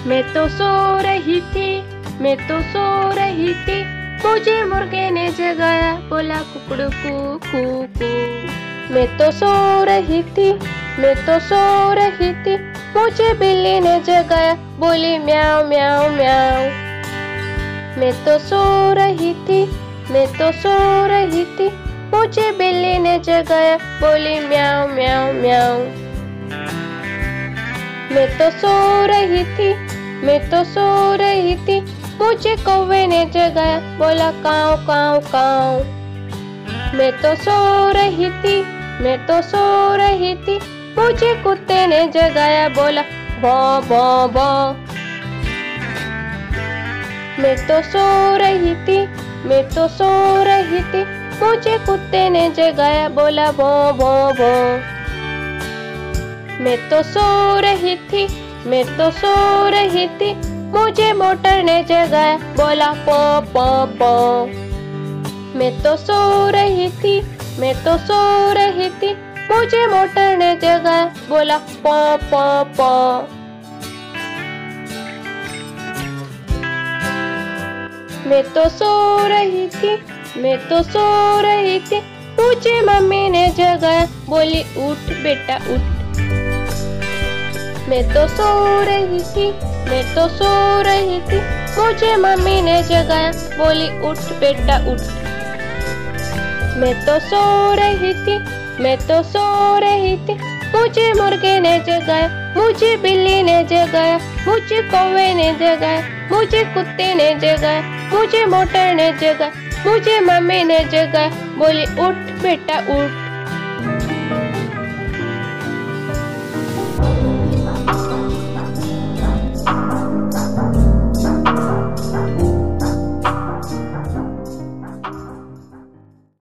मैं तो सो रही थी, मैं तो सो रही थी, मुझे मुर्गे ने जगाया, बोला कुकड़ू कू कू कू। मैं तो सो रही थी, मैं तो सो रही थी, मुझे बिल्ली ने जगाया, बोली म्याऊ म्याऊ म्याऊ। मैं तो सो रही थी, मैं तो सो रही थी, मुझे बिल्ली ने जगाया, बोली म्याऊ म्याऊ म्याऊ। मैं तो सो रही थी, मैं तो सो रही थी, मुझे कौवे ने जगाया, बोला काऊ काऊ काऊ। मैं तो सो रही थी, मैं तो सो रही थी, मुझे कुत्ते ने जगाया, बोला भौं भौं भौं। मैं तो सो रही थी, मैं तो सो रही थी, मुझे कुत्ते ने जगाया, बोला भौं भौं भौं। मैं तो सो रही थी, मैं तो सो रही थी, मुझे मोटर ने जगाया, बोला पौ पौ पौ। मैं तो सो रही थी, मैं तो सो रही थी, मुझे मोटर ने जगाया, बोला पौ पौ पौ। मैं तो सो रही थी, मैं तो सो रही थी, मुझे मम्मी ने जगाया, बोली उठ बेटा उठ। मैं तो सो रही थी, मैं तो सो रही थी, मुझे मम्मी ने जगाया, बोली उठ बेटा उठ। मैं तो सो रही थी, मैं तो सो रही थी, मुझे मुर्गे ने जगाया, मुझे बिल्ली ने जगाया, मुझे कौवे ने जगाया, मुझे कुत्ते ने जगाया, मुझे मोटर ने जगाया, मुझे मम्मी ने जगाया, बोली उठ बेटा उठ।